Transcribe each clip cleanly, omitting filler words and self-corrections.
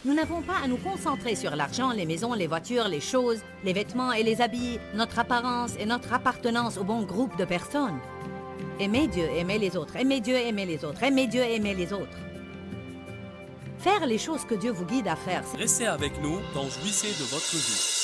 Nous n'avons pas à nous concentrer sur l'argent, les maisons, les voitures, les choses, les vêtements et les habits, notre apparence et notre appartenance au bon groupe de personnes. Aimez Dieu, aimez les autres, aimez Dieu, aimez les autres, aimez Dieu, aimez les autres. Faire les choses que Dieu vous guide à faire. Restez avec nous dans Jouissez de votre vie.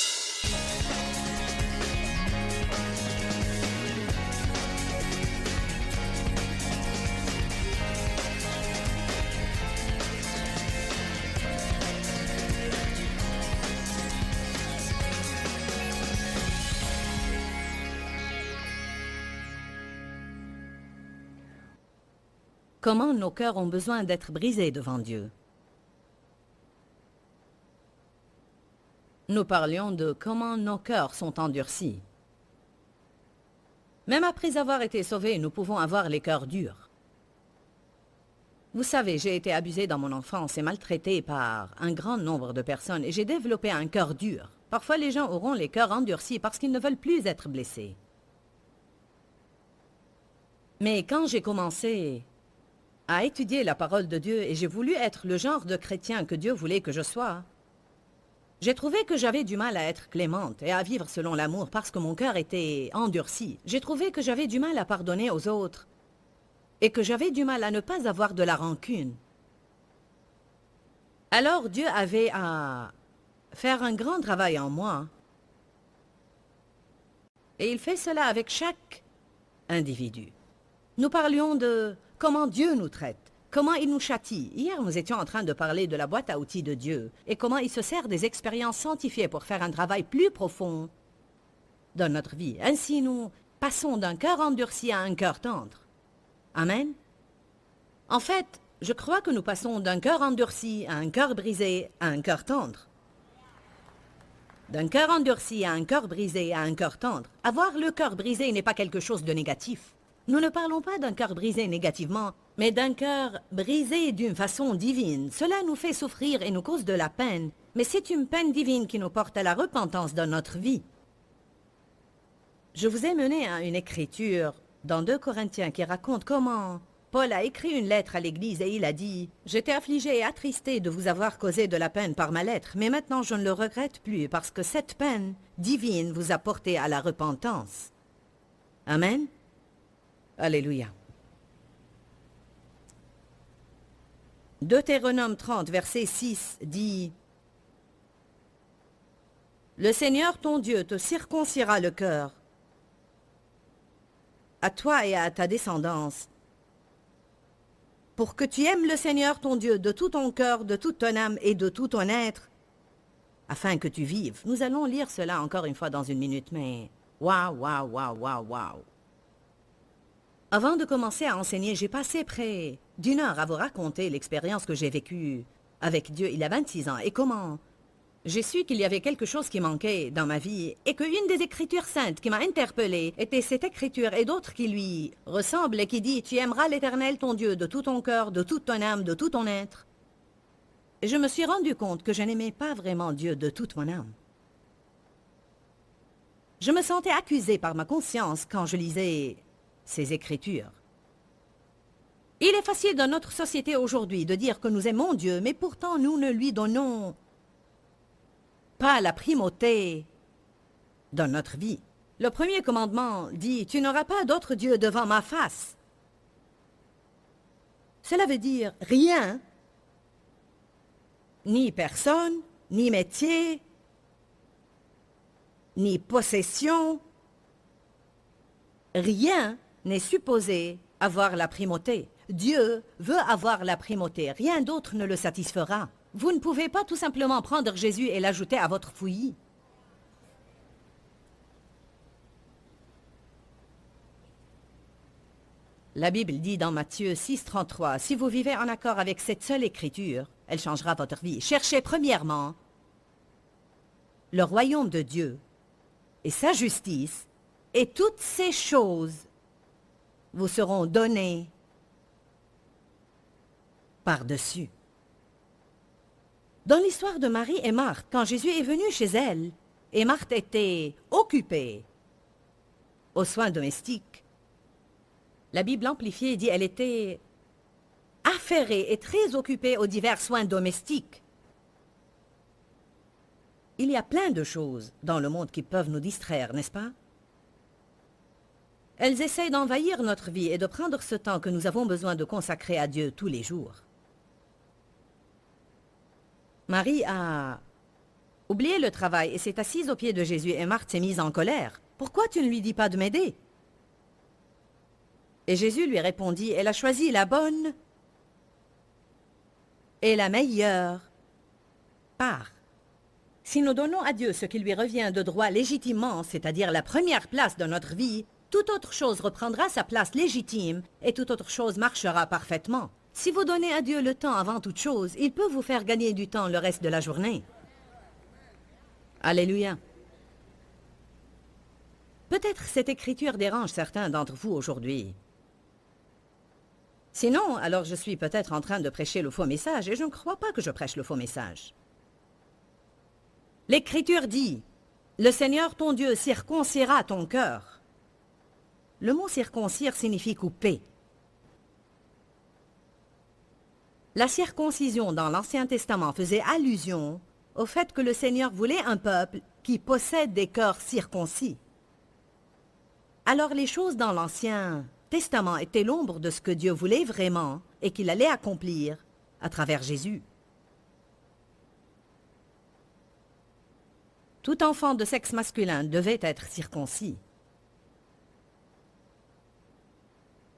Comment nos cœurs ont besoin d'être brisés devant Dieu. Nous parlions de comment nos cœurs sont endurcis. Même après avoir été sauvés, nous pouvons avoir les cœurs durs. Vous savez, j'ai été abusée dans mon enfance et maltraitée par un grand nombre de personnes et j'ai développé un cœur dur. Parfois, les gens auront les cœurs endurcis parce qu'ils ne veulent plus être blessés. Mais quand j'ai commencé à étudier la parole de Dieu et j'ai voulu être le genre de chrétien que Dieu voulait que je sois, j'ai trouvé que j'avais du mal à être clémente et à vivre selon l'amour parce que mon cœur était endurci. J'ai trouvé que j'avais du mal à pardonner aux autres et que j'avais du mal à ne pas avoir de la rancune. Alors Dieu avait à faire un grand travail en moi. Et il fait cela avec chaque individu. Nous parlions de comment Dieu nous traite, comment il nous châtie. Hier, nous étions en train de parler de la boîte à outils de Dieu et comment il se sert des expériences sanctifiées pour faire un travail plus profond dans notre vie. Ainsi, nous passons d'un cœur endurci à un cœur tendre. Amen. En fait, je crois que nous passons d'un cœur endurci à un cœur brisé à un cœur tendre. D'un cœur endurci à un cœur brisé à un cœur tendre. Avoir le cœur brisé n'est pas quelque chose de négatif. Nous ne parlons pas d'un cœur brisé négativement, mais d'un cœur brisé d'une façon divine. Cela nous fait souffrir et nous cause de la peine, mais c'est une peine divine qui nous porte à la repentance dans notre vie. Je vous ai mené à une écriture dans 2 Corinthiens qui raconte comment Paul a écrit une lettre à l'Église et il a dit « J'étais affligé et attristé de vous avoir causé de la peine par ma lettre, mais maintenant je ne le regrette plus parce que cette peine divine vous a porté à la repentance. » Amen. Alléluia. Deutéronome 30, verset 6 dit « Le Seigneur ton Dieu te circoncira le cœur, à toi et à ta descendance, pour que tu aimes le Seigneur ton Dieu de tout ton cœur, de toute ton âme et de tout ton être, afin que tu vives. » Nous allons lire cela encore une fois dans une minute, mais waouh, waouh, waouh, waouh, waouh. Avant de commencer à enseigner, j'ai passé près d'1 heure à vous raconter l'expérience que j'ai vécue avec Dieu il y a 26 ans et comment j'ai su qu'il y avait quelque chose qui manquait dans ma vie et qu'une des Écritures saintes qui m'a interpellée était cette écriture et d'autres qui lui ressemblent et qui dit « Tu aimeras l'Éternel ton Dieu de tout ton cœur, de toute ton âme, de tout ton être. » Et je me suis rendu compte que je n'aimais pas vraiment Dieu de toute mon âme. Je me sentais accusée par ma conscience quand je lisais ces Écritures. Il est facile dans notre société aujourd'hui de dire que nous aimons Dieu, mais pourtant nous ne lui donnons pas la primauté dans notre vie. Le premier commandement dit « Tu n'auras pas d'autre Dieu devant ma face ». Cela veut dire rien, ni personne, ni métier, ni possession, rien n'est supposé avoir la primauté. Dieu veut avoir la primauté. Rien d'autre ne le satisfera. Vous ne pouvez pas tout simplement prendre Jésus et l'ajouter à votre fouillis. La Bible dit dans Matthieu 6, 33, « Si vous vivez en accord avec cette seule écriture, elle changera votre vie. Cherchez premièrement le royaume de Dieu et sa justice, et toutes ces choses vous seront données par-dessus. » Dans l'histoire de Marie et Marthe, quand Jésus est venu chez elle, et Marthe était occupée aux soins domestiques, la Bible amplifiée dit qu'elle était affairée et très occupée aux divers soins domestiques. Il y a plein de choses dans le monde qui peuvent nous distraire, n'est-ce pas? Elles essayent d'envahir notre vie et de prendre ce temps que nous avons besoin de consacrer à Dieu tous les jours. Marie a oublié le travail et s'est assise aux pieds de Jésus et Marthe s'est mise en colère. « Pourquoi tu ne lui dis pas de m'aider ?» Et Jésus lui répondit, « Elle a choisi la bonne et la meilleure part. » Si nous donnons à Dieu ce qui lui revient de droit légitimement, c'est-à-dire la première place de notre vie, toute autre chose reprendra sa place légitime et toute autre chose marchera parfaitement. Si vous donnez à Dieu le temps avant toute chose, il peut vous faire gagner du temps le reste de la journée. Alléluia. Peut-être cette écriture dérange certains d'entre vous aujourd'hui. Sinon, alors je suis peut-être en train de prêcher le faux message et je ne crois pas que je prêche le faux message. L'Écriture dit, « Le Seigneur ton Dieu circoncira ton cœur. » Le mot « circoncire » signifie « couper ». La circoncision dans l'Ancien Testament faisait allusion au fait que le Seigneur voulait un peuple qui possède des cœurs circoncis. Alors les choses dans l'Ancien Testament étaient l'ombre de ce que Dieu voulait vraiment et qu'il allait accomplir à travers Jésus. Tout enfant de sexe masculin devait être circoncis.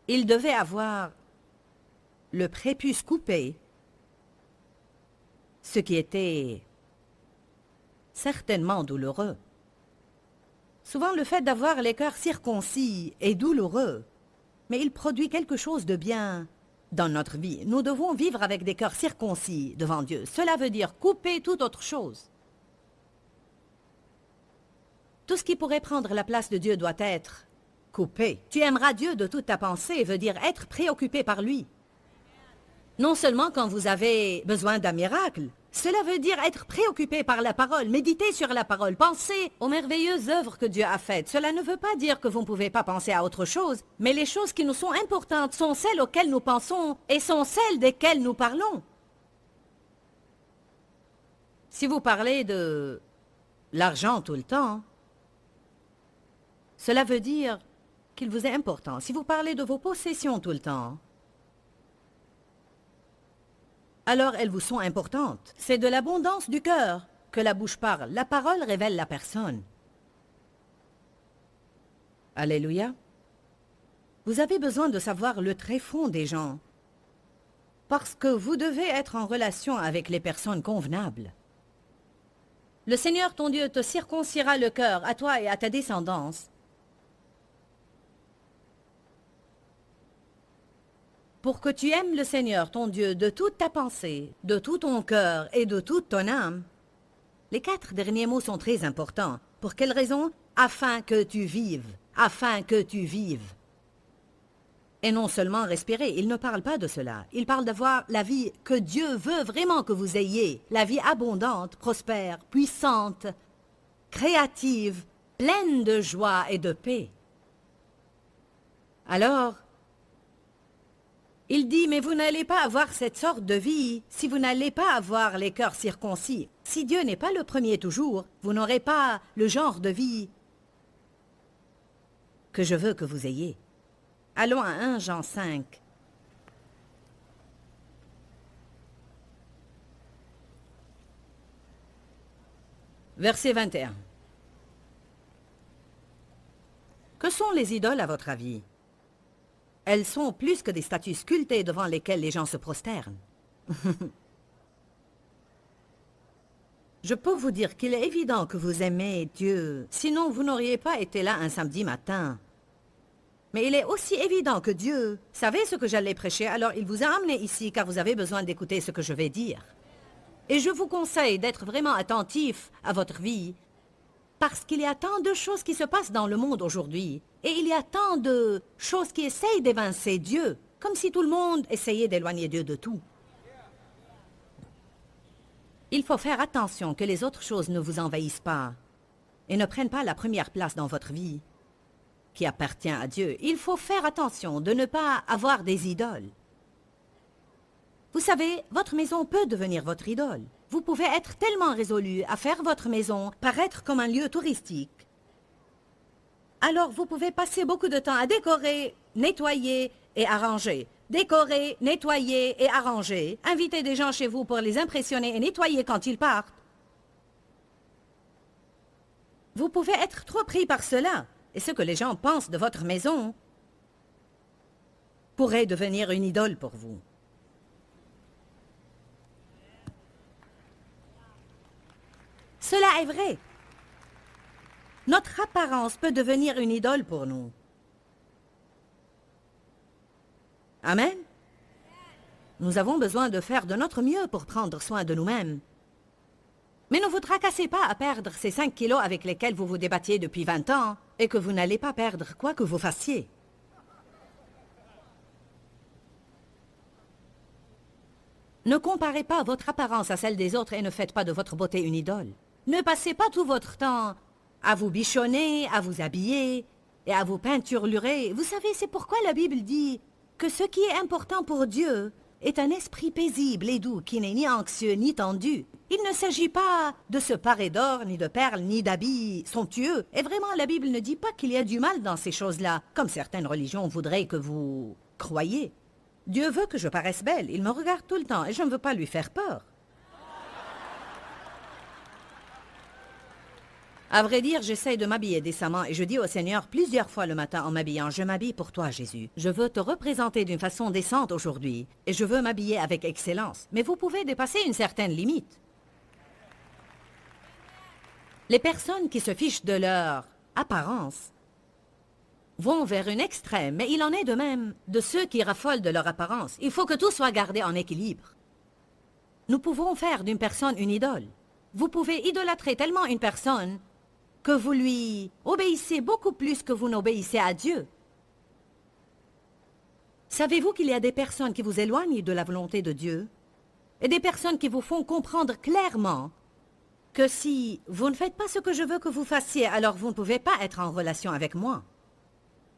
Il devait avoir le prépuce coupé, ce qui était certainement douloureux. Souvent, le fait d'avoir les cœurs circoncis est douloureux, mais il produit quelque chose de bien dans notre vie. Nous devons vivre avec des cœurs circoncis devant Dieu. Cela veut dire couper toute autre chose. Tout ce qui pourrait prendre la place de Dieu doit être coupé. Tu aimeras Dieu de toute ta pensée veut dire être préoccupé par lui. Non seulement quand vous avez besoin d'un miracle, cela veut dire être préoccupé par la parole, méditer sur la parole, penser aux merveilleuses œuvres que Dieu a faites. Cela ne veut pas dire que vous ne pouvez pas penser à autre chose, mais les choses qui nous sont importantes sont celles auxquelles nous pensons et sont celles desquelles nous parlons. Si vous parlez de l'argent tout le temps, cela veut dire qu'il vous est important. Si vous parlez de vos possessions tout le temps, alors elles vous sont importantes. C'est de l'abondance du cœur que la bouche parle. La parole révèle la personne. Alléluia. Vous avez besoin de savoir le tréfond des gens, parce que vous devez être en relation avec les personnes convenables. Le Seigneur ton Dieu te circoncira le cœur, à toi et à ta descendance, pour que tu aimes le Seigneur, ton Dieu, de toute ta pensée, de tout ton cœur et de toute ton âme. Les 4 derniers mots sont très importants. Pour quelle raison? Afin que tu vives. Afin que tu vives. Et non seulement respirer, il ne parle pas de cela. Il parle d'avoir la vie que Dieu veut vraiment que vous ayez. La vie abondante, prospère, puissante, créative, pleine de joie et de paix. Alors, il dit, mais vous n'allez pas avoir cette sorte de vie si vous n'allez pas avoir les cœurs circoncis. Si Dieu n'est pas le premier toujours, vous n'aurez pas le genre de vie que je veux que vous ayez. Allons à 1 Jean 5. Verset 21. Que sont les idoles à votre avis? Elles sont plus que des statues sculptées devant lesquelles les gens se prosternent. Je peux vous dire qu'il est évident que vous aimez Dieu, sinon vous n'auriez pas été là un samedi matin. Mais il est aussi évident que Dieu savait ce que j'allais prêcher, alors il vous a amené ici car vous avez besoin d'écouter ce que je vais dire. Et je vous conseille d'être vraiment attentif à votre vie, parce qu'il y a tant de choses qui se passent dans le monde aujourd'hui, et il y a tant de choses qui essayent d'évincer Dieu, comme si tout le monde essayait d'éloigner Dieu de tout. Il faut faire attention que les autres choses ne vous envahissent pas et ne prennent pas la première place dans votre vie qui appartient à Dieu. Il faut faire attention de ne pas avoir des idoles. Vous savez, votre maison peut devenir votre idole. Vous pouvez être tellement résolu à faire votre maison paraître comme un lieu touristique. Alors vous pouvez passer beaucoup de temps à décorer, nettoyer et arranger. Décorer, nettoyer et arranger. Inviter des gens chez vous pour les impressionner et nettoyer quand ils partent. Vous pouvez être trop pris par cela. Et ce que les gens pensent de votre maison pourrait devenir une idole pour vous. Cela est vrai. Notre apparence peut devenir une idole pour nous. Amen. Nous avons besoin de faire de notre mieux pour prendre soin de nous-mêmes. Mais ne vous tracassez pas à perdre ces 5 kilos avec lesquels vous vous débattiez depuis 20 ans et que vous n'allez pas perdre quoi que vous fassiez. Ne comparez pas votre apparence à celle des autres et ne faites pas de votre beauté une idole. Ne passez pas tout votre temps à vous bichonner, à vous habiller et à vous peinturlurer. Vous savez, c'est pourquoi la Bible dit que ce qui est important pour Dieu est un esprit paisible et doux qui n'est ni anxieux ni tendu. Il ne s'agit pas de se parer d'or, ni de perles, ni d'habits somptueux. Et vraiment, la Bible ne dit pas qu'il y a du mal dans ces choses-là, comme certaines religions voudraient que vous croyiez. Dieu veut que je paraisse belle. Il me regarde tout le temps et je ne veux pas lui faire peur. À vrai dire, j'essaie de m'habiller décemment et je dis au Seigneur plusieurs fois le matin en m'habillant, « Je m'habille pour toi, Jésus. Je veux te représenter d'une façon décente aujourd'hui et je veux m'habiller avec excellence. » Mais vous pouvez dépasser une certaine limite. Les personnes qui se fichent de leur apparence vont vers une extrême, mais il en est de même de ceux qui raffolent de leur apparence. Il faut que tout soit gardé en équilibre. Nous pouvons faire d'une personne une idole. Vous pouvez idolâtrer tellement une personne que vous lui obéissez beaucoup plus que vous n'obéissez à Dieu. Savez-vous qu'il y a des personnes qui vous éloignent de la volonté de Dieu et des personnes qui vous font comprendre clairement que si vous ne faites pas ce que je veux que vous fassiez, alors vous ne pouvez pas être en relation avec moi.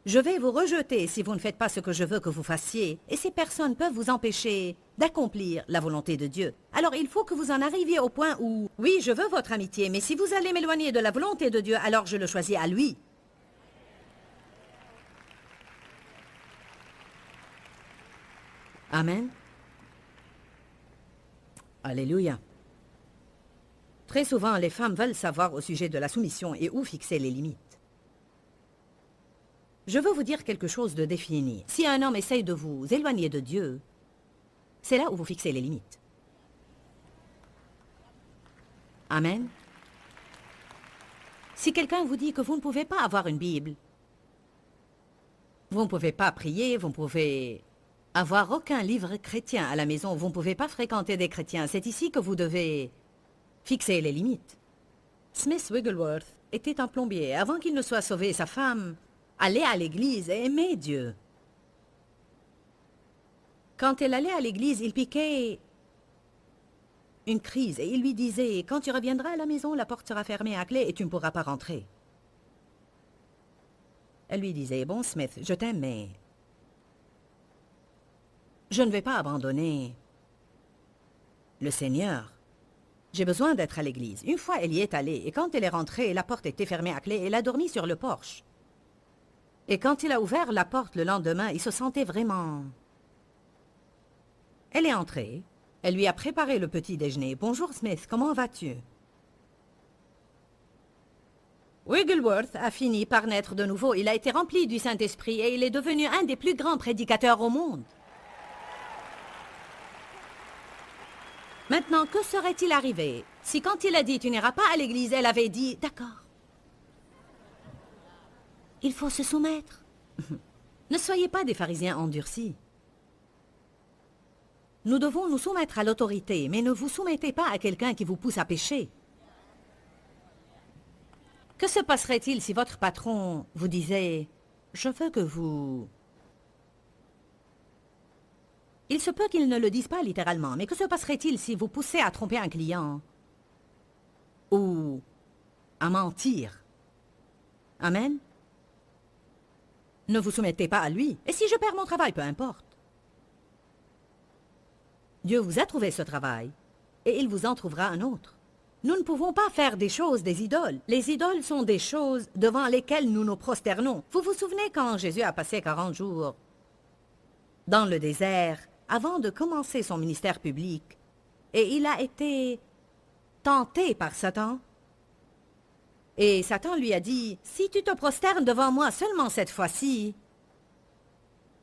Je vais vous rejeter si vous ne faites pas ce que je veux que vous fassiez, et ces personnes peuvent vous empêcher d'accomplir la volonté de Dieu. Alors il faut que vous en arriviez au point où, oui, je veux votre amitié, mais si vous allez m'éloigner de la volonté de Dieu, alors je le choisis à lui. Amen. Alléluia. Très souvent, les femmes veulent savoir au sujet de la soumission et où fixer les limites. Je veux vous dire quelque chose de défini. Si un homme essaye de vous éloigner de Dieu, c'est là où vous fixez les limites. Amen. Si quelqu'un vous dit que vous ne pouvez pas avoir une Bible, vous ne pouvez pas prier, vous ne pouvez avoir aucun livre chrétien à la maison, vous ne pouvez pas fréquenter des chrétiens, c'est ici que vous devez fixer les limites. Smith Wigglesworth était un plombier. Avant qu'il ne soit sauvé, sa femme allait à l'église et aimait Dieu. Quand elle allait à l'église, il piquait une crise et il lui disait « Quand tu reviendras à la maison, la porte sera fermée à clé et tu ne pourras pas rentrer. » Elle lui disait « Bon, Smith, je t'aime, mais je ne vais pas abandonner le Seigneur. J'ai besoin d'être à l'église. » Une fois, elle y est allée et quand elle est rentrée, la porte était fermée à clé et elle a dormi sur le porche. Et quand il a ouvert la porte le lendemain, il se sentait vraiment... Elle est entrée. Elle lui a préparé le petit déjeuner. « Bonjour Smith, comment vas-tu? » Wigglesworth a fini par naître de nouveau. Il a été rempli du Saint-Esprit et il est devenu un des plus grands prédicateurs au monde. Maintenant, que serait-il arrivé si quand il a dit « Tu n'iras pas à l'église », elle avait dit « D'accord. Il faut se soumettre. » Ne soyez pas des pharisiens endurcis. Nous devons nous soumettre à l'autorité, mais ne vous soumettez pas à quelqu'un qui vous pousse à pécher. Que se passerait-il si votre patron vous disait « Je veux que vous... » Il se peut qu'il ne le dise pas littéralement, mais que se passerait-il si vous poussez à tromper un client ou à mentir? Amen. Ne vous soumettez pas à lui. Et si je perds mon travail, peu importe. Dieu vous a trouvé ce travail. et il vous en trouvera un autre. Nous ne pouvons pas faire des choses des idoles. Les idoles sont des choses devant lesquelles nous nous prosternons. Vous vous souvenez quand Jésus a passé 40 jours dans le désert avant de commencer son ministère public et il a été tenté par Satan? Et Satan lui a dit, « Si tu te prosternes devant moi seulement cette fois-ci... »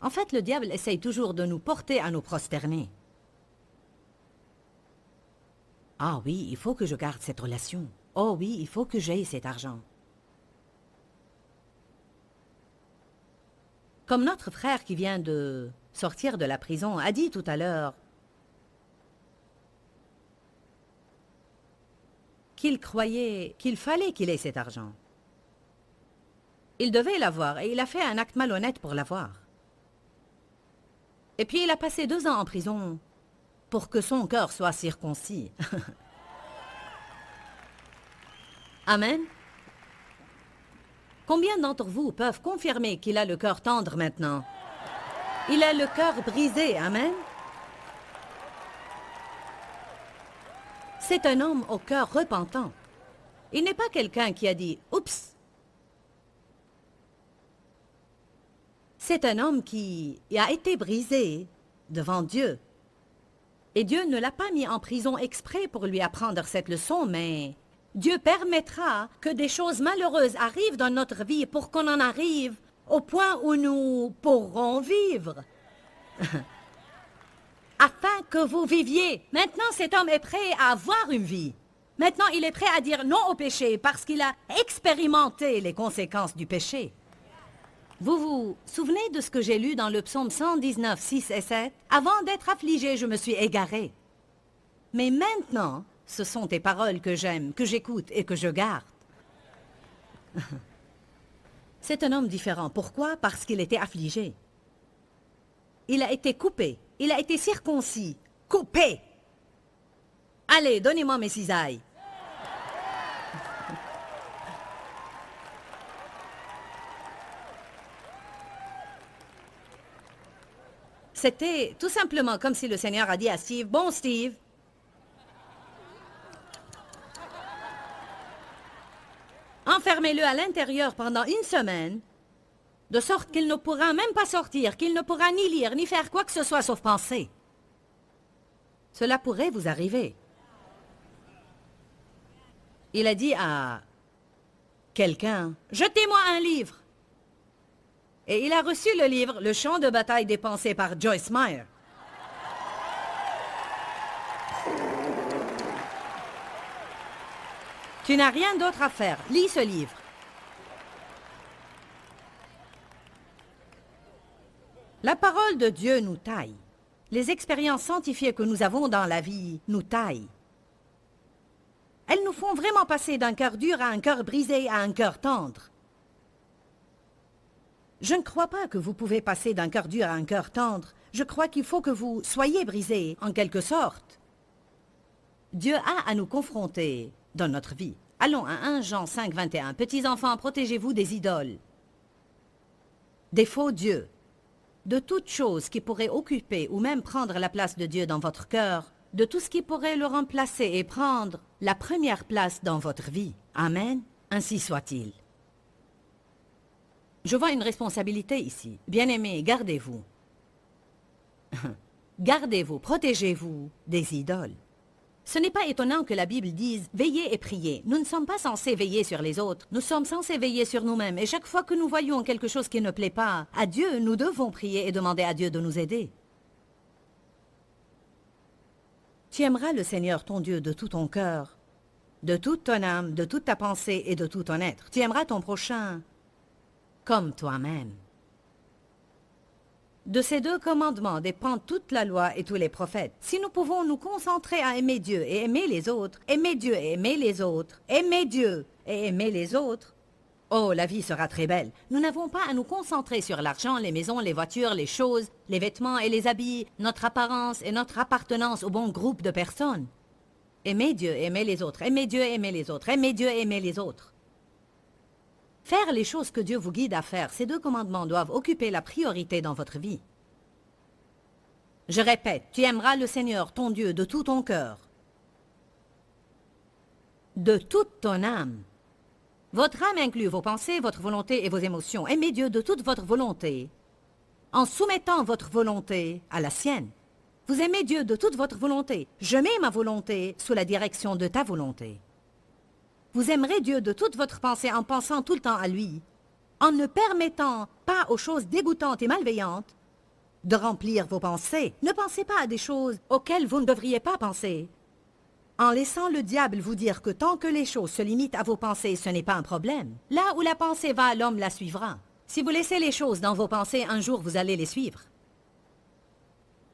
En fait, le diable essaye toujours de nous porter à nous prosterner. Ah oui, il faut que je garde cette relation. Oh oui, il faut que j'aie cet argent. Comme notre frère qui vient de sortir de la prison a dit tout à l'heure, qu'il croyait qu'il fallait qu'il ait cet argent. Il devait l'avoir et il a fait un acte malhonnête pour l'avoir. Et puis il a passé 2 ans en prison pour que son cœur soit circoncis. Amen. Combien d'entre vous peuvent confirmer qu'il a le cœur tendre maintenant? Il a le cœur brisé, amen. C'est un homme au cœur repentant. Il n'est pas quelqu'un qui a dit « Oups ». C'est un homme qui a été brisé devant Dieu. Et Dieu ne l'a pas mis en prison exprès pour lui apprendre cette leçon, mais Dieu permettra que des choses malheureuses arrivent dans notre vie pour qu'on en arrive au point où nous pourrons vivre. Afin que vous viviez. Maintenant, cet homme est prêt à avoir une vie. Maintenant, il est prêt à dire non au péché parce qu'il a expérimenté les conséquences du péché. Vous vous souvenez de ce que j'ai lu dans le psaume 119, 6 et 7? Avant d'être affligé, je me suis égaré. Mais maintenant, ce sont tes paroles que j'aime, que j'écoute et que je garde. C'est un homme différent. Pourquoi? Parce qu'il était affligé. Il a été coupé. Il a été circoncis. Coupé. Allez, donnez-moi mes cisailles. C'était tout simplement comme si le Seigneur a dit à Steve, « Bon, Steve, enfermez-le à l'intérieur pendant 1 semaine, de sorte qu'il ne pourra même pas sortir, qu'il ne pourra ni lire, ni faire quoi que ce soit sauf penser. Cela pourrait vous arriver. » Il a dit à quelqu'un, « Jetez-moi un livre. » Et il a reçu le livre « Le champ de bataille dépensé par Joyce Meyer ». Tu n'as rien d'autre à faire. Lis ce livre. La parole de Dieu nous taille. Les expériences scientifiques que nous avons dans la vie nous taillent. Elles nous font vraiment passer d'un cœur dur à un cœur brisé à un cœur tendre. Je ne crois pas que vous pouvez passer d'un cœur dur à un cœur tendre. Je crois qu'il faut que vous soyez brisés, en quelque sorte. Dieu a à nous confronter dans notre vie. Allons à 1 Jean 5, 21. Petits enfants, protégez-vous des idoles, des faux dieux, de toute chose qui pourrait occuper ou même prendre la place de Dieu dans votre cœur, de tout ce qui pourrait le remplacer et prendre la première place dans votre vie. Amen. Ainsi soit-il. Je vois une responsabilité ici. Bien-aimés, gardez-vous. Gardez-vous, protégez-vous des idoles. Ce n'est pas étonnant que la Bible dise « Veillez et priez ». Nous ne sommes pas censés veiller sur les autres. Nous sommes censés veiller sur nous-mêmes. Et chaque fois que nous voyons quelque chose qui ne plaît pas à Dieu, nous devons prier et demander à Dieu de nous aider. Tu aimeras le Seigneur ton Dieu de tout ton cœur, de toute ton âme, de toute ta pensée et de tout ton être. Tu aimeras ton prochain comme toi-même. De ces 2 commandements dépend toute la loi et tous les prophètes. Si nous pouvons nous concentrer à aimer Dieu et aimer les autres, aimer Dieu et aimer les autres, aimer Dieu et aimer les autres, oh, la vie sera très belle. Nous n'avons pas à nous concentrer sur l'argent, les maisons, les voitures, les choses, les vêtements et les habits, notre apparence et notre appartenance au bon groupe de personnes. Aimer Dieu et aimer les autres, aimer Dieu et aimer les autres, aimer Dieu et aimer les autres. Faire les choses que Dieu vous guide à faire, ces 2 commandements doivent occuper la priorité dans votre vie. Je répète, tu aimeras le Seigneur, ton Dieu, de tout ton cœur, de toute ton âme. Votre âme inclut vos pensées, votre volonté et vos émotions. Aimez Dieu de toute votre volonté, en soumettant votre volonté à la sienne. Vous aimez Dieu de toute votre volonté. Je mets ma volonté sous la direction de ta volonté. Vous aimerez Dieu de toute votre pensée en pensant tout le temps à lui, en ne permettant pas aux choses dégoûtantes et malveillantes de remplir vos pensées. Ne pensez pas à des choses auxquelles vous ne devriez pas penser. En laissant le diable vous dire que tant que les choses se limitent à vos pensées, ce n'est pas un problème. Là où la pensée va, l'homme la suivra. Si vous laissez les choses dans vos pensées, un jour vous allez les suivre.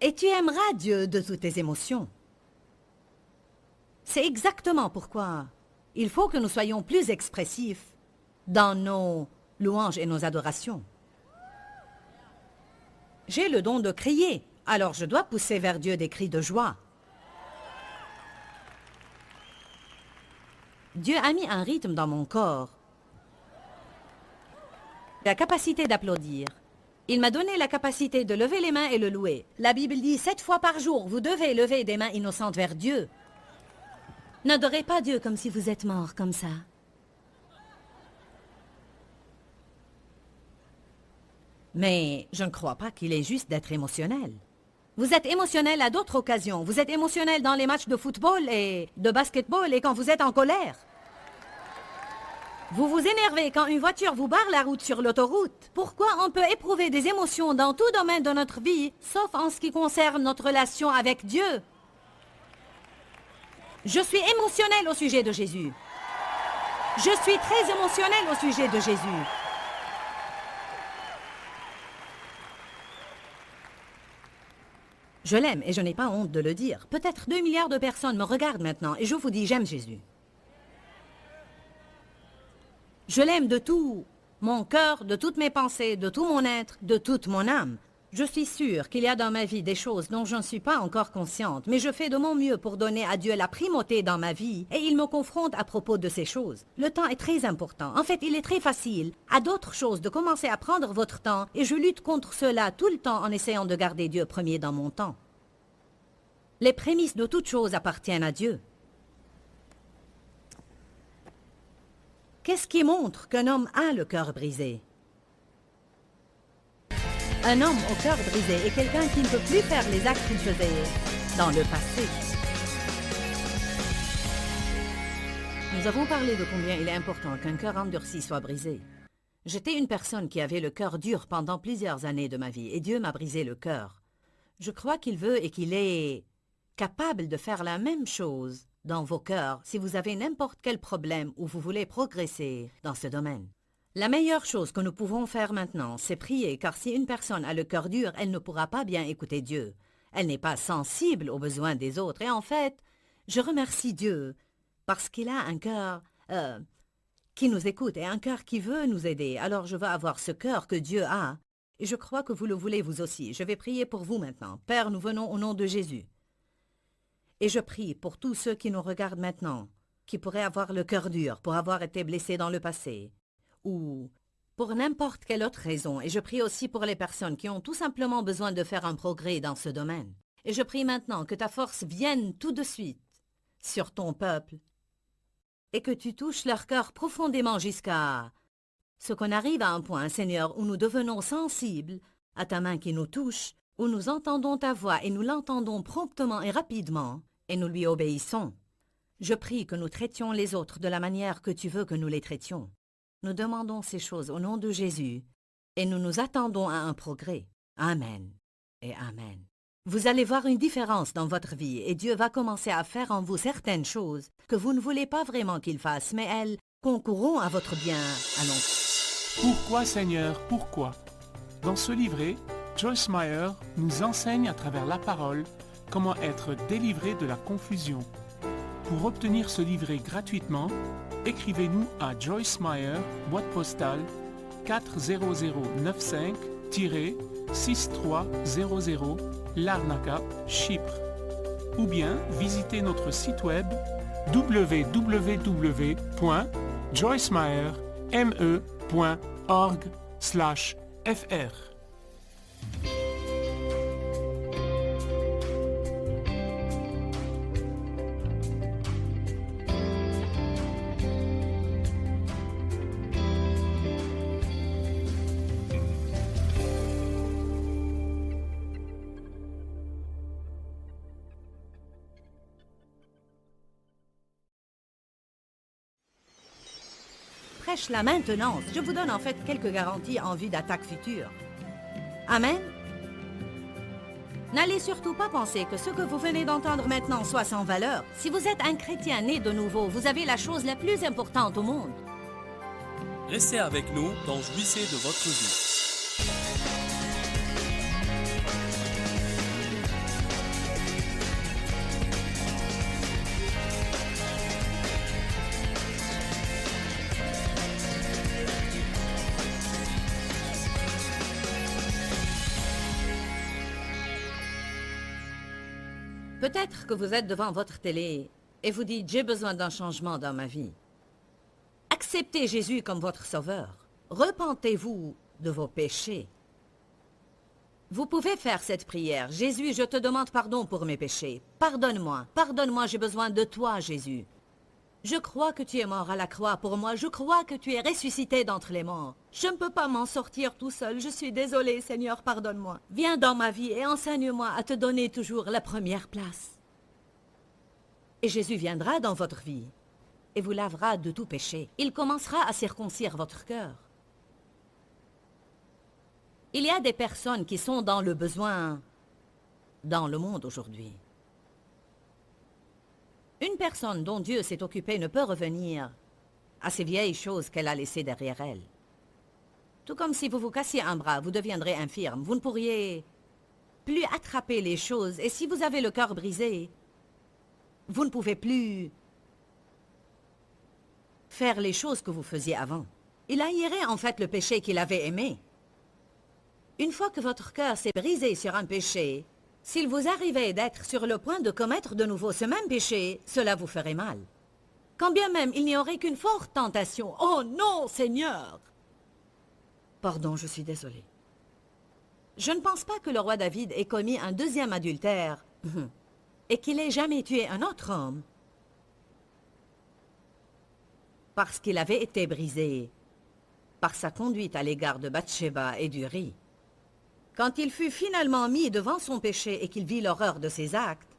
Et tu aimeras Dieu de toutes tes émotions. C'est exactement pourquoi il faut que nous soyons plus expressifs dans nos louanges et nos adorations. J'ai le don de crier, alors je dois pousser vers Dieu des cris de joie. Dieu a mis un rythme dans mon corps, la capacité d'applaudir. Il m'a donné la capacité de lever les mains et le louer. La Bible dit 7 fois par jour, vous devez lever des mains innocentes vers Dieu. N'adorez pas Dieu comme si vous êtes mort comme ça. Mais je ne crois pas qu'il est juste d'être émotionnel. Vous êtes émotionnel à d'autres occasions. Vous êtes émotionnel dans les matchs de football et de basketball et quand vous êtes en colère. Vous vous énervez quand une voiture vous barre la route sur l'autoroute. Pourquoi on peut éprouver des émotions dans tout domaine de notre vie, sauf en ce qui concerne notre relation avec Dieu? Je suis émotionnel au sujet de Jésus. Je suis très émotionnel au sujet de Jésus. Je l'aime et je n'ai pas honte de le dire. Peut-être 2 milliards de personnes me regardent maintenant et je vous dis j'aime Jésus. Je l'aime de tout mon cœur, de toutes mes pensées, de tout mon être, de toute mon âme. Je suis sûre qu'il y a dans ma vie des choses dont je ne suis pas encore consciente, mais je fais de mon mieux pour donner à Dieu la primauté dans ma vie et il me confronte à propos de ces choses. Le temps est très important. En fait, il est très facile à d'autres choses de commencer à prendre votre temps et je lutte contre cela tout le temps en essayant de garder Dieu premier dans mon temps. Les prémices de toute chose appartiennent à Dieu. Qu'est-ce qui montre qu'un homme a le cœur brisé? Un homme au cœur brisé est quelqu'un qui ne peut plus faire les actes qu'il faisait dans le passé. Nous avons parlé de combien il est important qu'un cœur endurci soit brisé. J'étais une personne qui avait le cœur dur pendant plusieurs années de ma vie et Dieu m'a brisé le cœur. Je crois qu'il veut et qu'il est capable de faire la même chose dans vos cœurs si vous avez n'importe quel problème ou vous voulez progresser dans ce domaine. La meilleure chose que nous pouvons faire maintenant, c'est prier, car si une personne a le cœur dur, elle ne pourra pas bien écouter Dieu. Elle n'est pas sensible aux besoins des autres. Et en fait, je remercie Dieu parce qu'il a un cœur qui nous écoute et un cœur qui veut nous aider. Alors je veux avoir ce cœur que Dieu a. Et je crois que vous le voulez vous aussi. Je vais prier pour vous maintenant. Père, nous venons au nom de Jésus. Et je prie pour tous ceux qui nous regardent maintenant, qui pourraient avoir le cœur dur pour avoir été blessés dans le passé, ou pour n'importe quelle autre raison. Et je prie aussi pour les personnes qui ont tout simplement besoin de faire un progrès dans ce domaine. Et je prie maintenant que ta force vienne tout de suite sur ton peuple et que tu touches leur cœur profondément jusqu'à ce qu'on arrive à un point, Seigneur, où nous devenons sensibles à ta main qui nous touche, où nous entendons ta voix et nous l'entendons promptement et rapidement et nous lui obéissons. Je prie que nous traitions les autres de la manière que tu veux que nous les traitions. Nous demandons ces choses au nom de Jésus et nous nous attendons à un progrès. Amen et Amen. Vous allez voir une différence dans votre vie et Dieu va commencer à faire en vous certaines choses que vous ne voulez pas vraiment qu'il fasse, mais elles concourront à votre bien à long terme. Pourquoi Seigneur, pourquoi? Dans ce livret, Joyce Meyer nous enseigne à travers la parole comment être délivré de la confusion. Pour obtenir ce livret gratuitement, écrivez-nous à Joyce Meyer, boîte postale 40095-6300 Larnaca, Chypre. Ou bien visitez notre site web www.joycemeyer.org/fr. prêche la maintenance. Je vous donne en fait quelques garanties en vue d'attaques futures. Amen. N'allez surtout pas penser que ce que vous venez d'entendre maintenant soit sans valeur. Si vous êtes un chrétien né de nouveau, vous avez la chose la plus importante au monde. Restez avec nous dans Jouissez de votre vie. Peut-être que vous êtes devant votre télé et vous dites « J'ai besoin d'un changement dans ma vie ». Acceptez Jésus comme votre sauveur. Repentez-vous de vos péchés. Vous pouvez faire cette prière. « Jésus, je te demande pardon pour mes péchés. Pardonne-moi, pardonne-moi, j'ai besoin de toi, Jésus. Je crois que tu es mort à la croix pour moi. Je crois que tu es ressuscité d'entre les morts. Je ne peux pas m'en sortir tout seul. Je suis désolé, Seigneur, pardonne-moi. Viens dans ma vie et enseigne-moi à te donner toujours la première place. » Et Jésus viendra dans votre vie et vous lavera de tout péché. Il commencera à circoncire votre cœur. Il y a des personnes qui sont dans le besoin dans le monde aujourd'hui. Une personne dont Dieu s'est occupé ne peut revenir à ces vieilles choses qu'elle a laissées derrière elle. Tout comme si vous vous cassiez un bras, vous deviendrez infirme. Vous ne pourriez plus attraper les choses. Et si vous avez le cœur brisé, vous ne pouvez plus faire les choses que vous faisiez avant. Il haïrait en fait le péché qu'il avait aimé. Une fois que votre cœur s'est brisé sur un péché, s'il vous arrivait d'être sur le point de commettre de nouveau ce même péché, cela vous ferait mal. Quand bien même il n'y aurait qu'une forte tentation. « Oh non, Seigneur !» Pardon, je suis désolé. Je ne pense pas que le roi David ait commis un deuxième adultère et qu'il ait jamais tué un autre homme parce qu'il avait été brisé par sa conduite à l'égard de Bathsheba et d'Uri. Quand il fut finalement mis devant son péché et qu'il vit l'horreur de ses actes,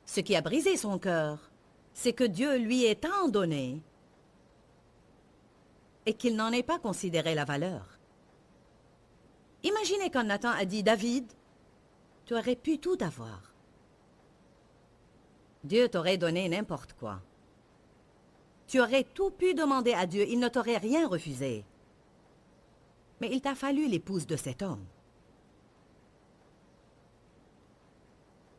ce qui a brisé son cœur, c'est que Dieu lui ait tant donné et qu'il n'en ait pas considéré la valeur. Imaginez quand Nathan a dit « David, tu aurais pu tout avoir. Dieu t'aurait donné n'importe quoi. Tu aurais tout pu demander à Dieu, il ne t'aurait rien refusé. Mais il t'a fallu l'épouse de cet homme. »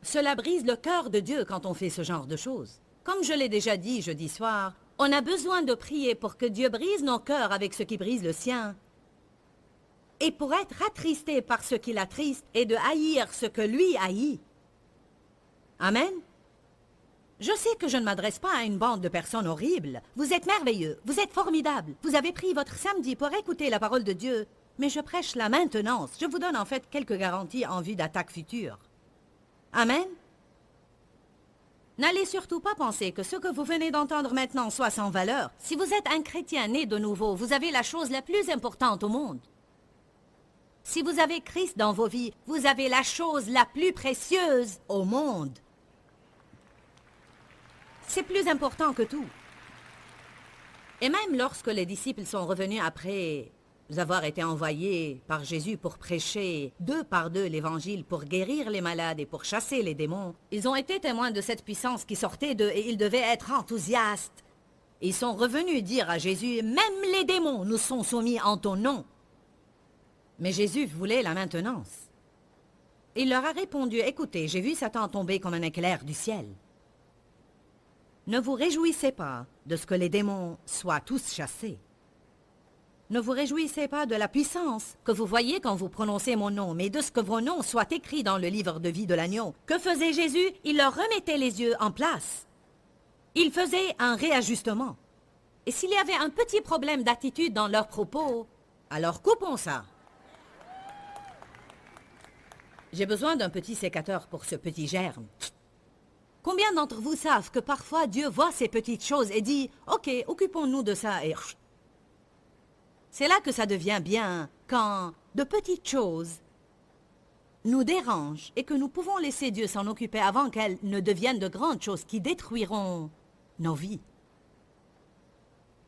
Cela brise le cœur de Dieu quand on fait ce genre de choses. Comme je l'ai déjà dit jeudi soir, on a besoin de prier pour que Dieu brise nos cœurs avec ce qui brise le sien. Et pour être attristé par ce qui l'attriste et de haïr ce que lui haït. Amen. Je sais que je ne m'adresse pas à une bande de personnes horribles. Vous êtes merveilleux, vous êtes formidables. Vous avez pris votre samedi pour écouter la parole de Dieu. Mais je prêche la maintenance. Je vous donne en fait quelques garanties en vue d'attaques futures. Amen. N'allez surtout pas penser que ce que vous venez d'entendre maintenant soit sans valeur. Si vous êtes un chrétien né de nouveau, vous avez la chose la plus importante au monde. Si vous avez Christ dans vos vies, vous avez la chose la plus précieuse au monde. C'est plus important que tout. Et même lorsque les disciples sont revenus après avoir été envoyés par Jésus pour prêcher 2 par 2 l'évangile, pour guérir les malades et pour chasser les démons, ils ont été témoins de cette puissance qui sortait d'eux et ils devaient être enthousiastes. Ils sont revenus dire à Jésus, « Même les démons nous sont soumis en ton nom. » Mais Jésus voulait la maintenance. Il leur a répondu, « Écoutez, j'ai vu Satan tomber comme un éclair du ciel. Ne vous réjouissez pas de ce que les démons soient tous chassés. Ne vous réjouissez pas de la puissance que vous voyez quand vous prononcez mon nom, mais de ce que vos noms soient écrits dans le livre de vie de l'agneau. » Que faisait Jésus? Il leur remettait les yeux en place. Il faisait un réajustement. Et s'il y avait un petit problème d'attitude dans leurs propos, alors coupons ça. J'ai besoin d'un petit sécateur pour ce petit germe. Combien d'entre vous savent que parfois Dieu voit ces petites choses et dit « Ok, occupons-nous de ça et... » C'est là que ça devient bien, quand de petites choses nous dérangent et que nous pouvons laisser Dieu s'en occuper avant qu'elles ne deviennent de grandes choses qui détruiront nos vies.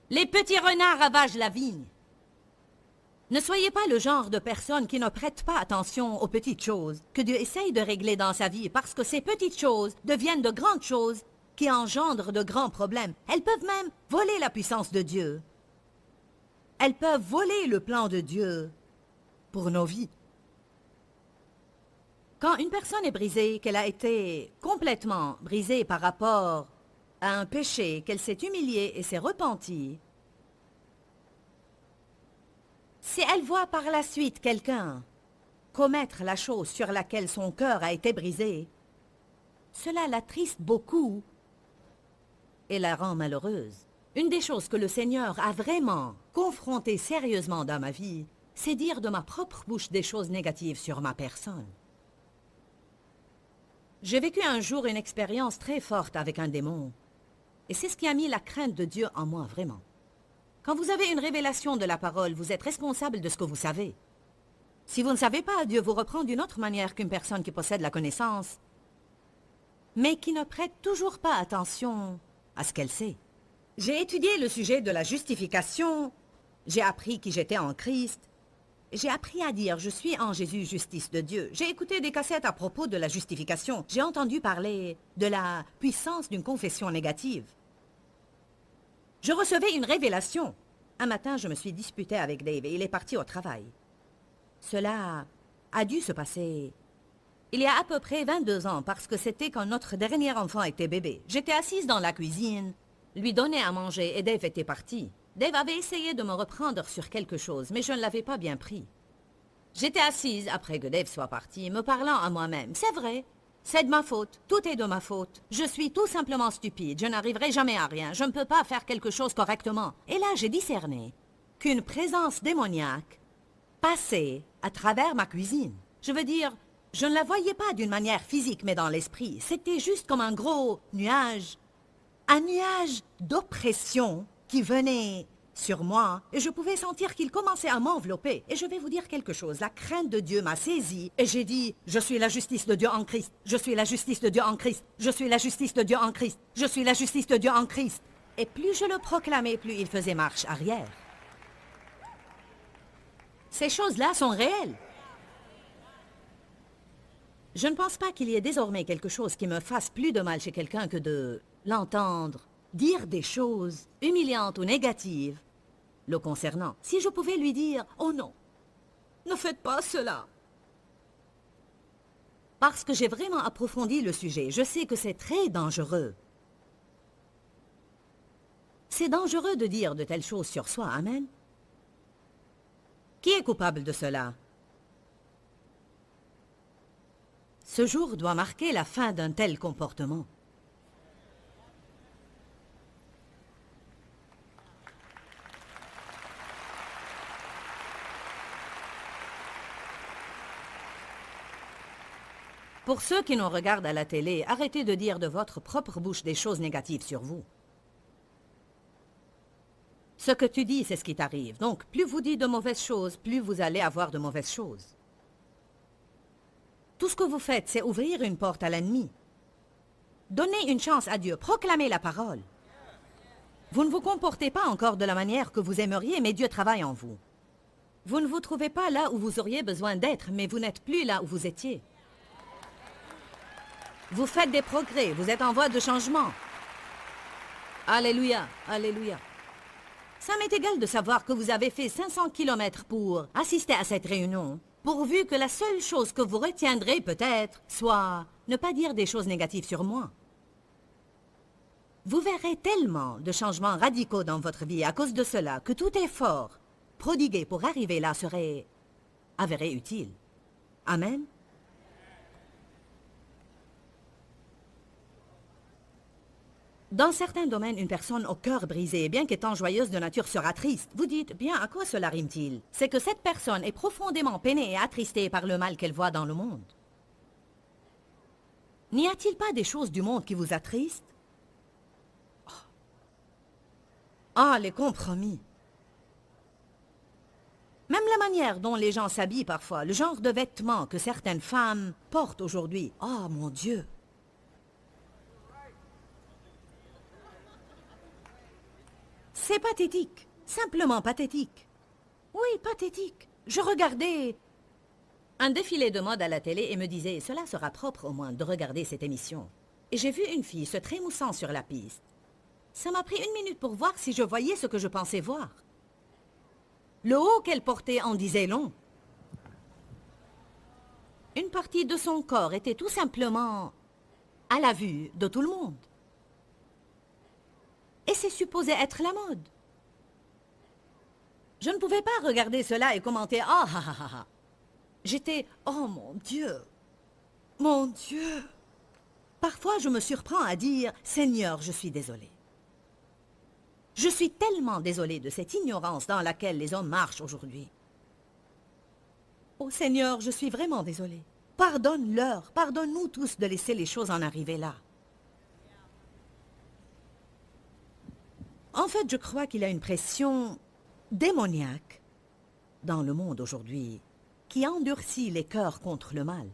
Les petits renards ravagent la vigne. Ne soyez pas le genre de personne qui ne prête pas attention aux petites choses que Dieu essaye de régler dans sa vie parce que ces petites choses deviennent de grandes choses qui engendrent de grands problèmes. Elles peuvent même voler la puissance de Dieu. Elles peuvent voler le plan de Dieu pour nos vies. Quand une personne est brisée, qu'elle a été complètement brisée par rapport à un péché, qu'elle s'est humiliée et s'est repentie, si elle voit par la suite quelqu'un commettre la chose sur laquelle son cœur a été brisé, cela l'attriste beaucoup et la rend malheureuse. Une des choses que le Seigneur a vraiment confrontée sérieusement dans ma vie, c'est dire de ma propre bouche des choses négatives sur ma personne. J'ai vécu un jour une expérience très forte avec un démon, et c'est ce qui a mis la crainte de Dieu en moi, vraiment. Quand vous avez une révélation de la parole, vous êtes responsable de ce que vous savez. Si vous ne savez pas, Dieu vous reprend d'une autre manière qu'une personne qui possède la connaissance, mais qui ne prête toujours pas attention à ce qu'elle sait. J'ai étudié le sujet de la justification, j'ai appris qui j'étais en Christ, j'ai appris à dire « Je suis en Jésus, justice de Dieu ». J'ai écouté des cassettes à propos de la justification. J'ai entendu parler de la puissance d'une confession négative. Je recevais une révélation. Un matin, je me suis disputée avec Dave et il est parti au travail. Cela a dû se passer il y a à peu près 22 ans parce que c'était quand notre dernier enfant était bébé. J'étais assise dans la cuisine, lui donnais à manger et Dave était parti. Dave avait essayé de me reprendre sur quelque chose, mais je ne l'avais pas bien pris. J'étais assise, après que Dave soit parti, me parlant à moi-même. C'est vrai, c'est de ma faute, tout est de ma faute. Je suis tout simplement stupide, je n'arriverai jamais à rien, je ne peux pas faire quelque chose correctement. Et là, j'ai discerné qu'une présence démoniaque passait à travers ma cuisine. Je veux dire, je ne la voyais pas d'une manière physique, mais dans l'esprit. C'était juste comme un gros nuage, un nuage d'oppression qui venait sur moi, et je pouvais sentir qu'il commençait à m'envelopper. Et je vais vous dire quelque chose, la crainte de Dieu m'a saisi, et j'ai dit, je suis la justice de Dieu en Christ, je suis la justice de Dieu en Christ, je suis la justice de Dieu en Christ, je suis la justice de Dieu en Christ. Et plus je le proclamais, plus il faisait marche arrière. Ces choses-là sont réelles. Je ne pense pas qu'il y ait désormais quelque chose qui me fasse plus de mal chez quelqu'un que de l'entendre dire des choses humiliantes ou négatives le concernant. Si je pouvais lui dire « Oh non, ne faites pas cela !» Parce que j'ai vraiment approfondi le sujet, je sais que c'est très dangereux. C'est dangereux de dire de telles choses sur soi, amen. Qui est coupable de cela? Ce jour doit marquer la fin d'un tel comportement. Pour ceux qui nous regardent à la télé, arrêtez de dire de votre propre bouche des choses négatives sur vous. Ce que tu dis, c'est ce qui t'arrive. Donc, plus vous dites de mauvaises choses, plus vous allez avoir de mauvaises choses. Tout ce que vous faites, c'est ouvrir une porte à l'ennemi. Donnez une chance à Dieu, proclamez la parole. Vous ne vous comportez pas encore de la manière que vous aimeriez, mais Dieu travaille en vous. Vous ne vous trouvez pas là où vous auriez besoin d'être, mais vous n'êtes plus là où vous étiez. Vous faites des progrès, vous êtes en voie de changement. Alléluia, alléluia. Ça m'est égal de savoir que vous avez fait 500 kilomètres pour assister à cette réunion, pourvu que la seule chose que vous retiendrez peut-être soit ne pas dire des choses négatives sur moi. Vous verrez tellement de changements radicaux dans votre vie à cause de cela que tout effort prodigué pour arriver là serait avéré utile. Amen. Dans certains domaines, une personne au cœur brisé, bien qu'étant joyeuse de nature, sera triste. Vous dites, bien, à quoi cela rime-t-il? C'est que cette personne est profondément peinée et attristée par le mal qu'elle voit dans le monde. N'y a-t-il pas des choses du monde qui vous attristent? Ah, les compromis. Même la manière dont les gens s'habillent parfois, le genre de vêtements que certaines femmes portent aujourd'hui. Oh, mon Dieu! C'est C'est pathétique, simplement pathétique. Oui, pathétique. Je regardais un défilé de mode à la télé et me disais, cela sera propre au moins de regarder cette émission. Et j'ai vu une fille se trémoussant sur la piste. Ça m'a pris 1 minute pour voir si je voyais ce que je pensais voir. Le haut qu'elle portait en disait long. Une partie de son corps était tout simplement à la vue de tout le monde. Et c'est supposé être la mode. Je ne pouvais pas regarder cela et commenter « Ah, ah, ah, ah, ah ». J'étais « Oh mon Dieu, mon Dieu ». Parfois, je me surprends à dire « Seigneur, je suis désolé ». Je suis tellement désolé de cette ignorance dans laquelle les hommes marchent aujourd'hui. Oh Seigneur, je suis vraiment désolé. Pardonne-leur, pardonne-nous tous de laisser les choses en arriver là. En fait, je crois qu'il y a une pression démoniaque dans le monde aujourd'hui qui endurcit les cœurs contre le mal.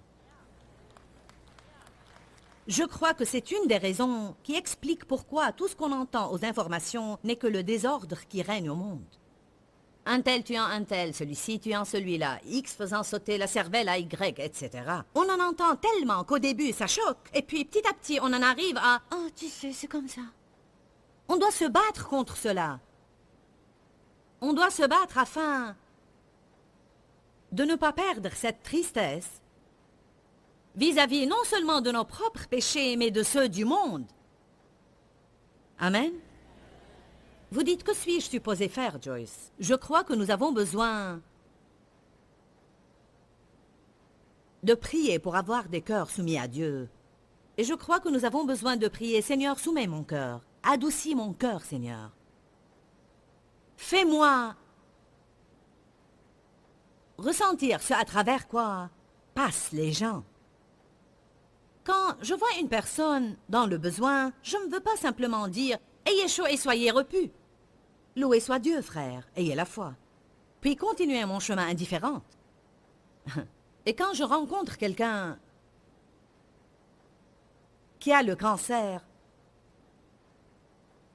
Je crois que c'est une des raisons qui explique pourquoi tout ce qu'on entend aux informations n'est que le désordre qui règne au monde. Un tel tuant un tel, celui-ci tuant celui-là, X faisant sauter la cervelle à Y, etc. On en entend tellement qu'au début ça choque, et puis petit à petit on en arrive à « Oh, tu sais, c'est comme ça ». On doit se battre contre cela. On doit se battre afin de ne pas perdre cette tristesse vis-à-vis non seulement de nos propres péchés, mais de ceux du monde. Amen. Vous dites, que suis-je supposé faire, Joyce? Je crois que nous avons besoin de prier pour avoir des cœurs soumis à Dieu. Et je crois que nous avons besoin de prier, Seigneur, soumets mon cœur. Adoucis mon cœur, Seigneur. Fais-moi ressentir ce à travers quoi passent les gens. Quand je vois une personne dans le besoin, je ne veux pas simplement dire « Ayez chaud et soyez repus ». Loué soit Dieu, frère, ayez la foi. Puis continuez mon chemin indifférente. Et quand je rencontre quelqu'un qui a le cancer,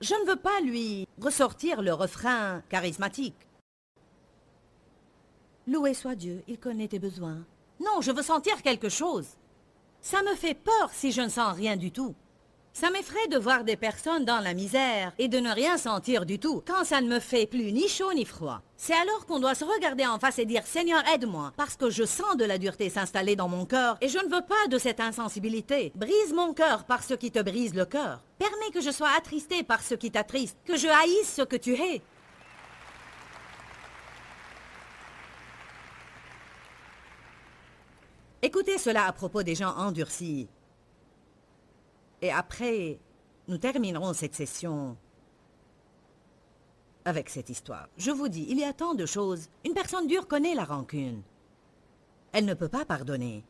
je ne veux pas lui ressortir le refrain charismatique. Loué soit Dieu, il connaît tes besoins. Non, je veux sentir quelque chose. Ça me fait peur si je ne sens rien du tout. Ça m'effraie de voir des personnes dans la misère et de ne rien sentir du tout, quand ça ne me fait plus ni chaud ni froid. C'est alors qu'on doit se regarder en face et dire « Seigneur, aide-moi, parce que je sens de la dureté s'installer dans mon cœur et je ne veux pas de cette insensibilité. Brise mon cœur par ce qui te brise le cœur. Permets que je sois attristé par ce qui t'attriste, que je haïsse ce que tu hais. » Écoutez cela à propos des gens endurcis. Et après, nous terminerons cette session avec cette histoire. Je vous dis, il y a tant de choses. Une personne dure connaît la rancune. Elle ne peut pas pardonner.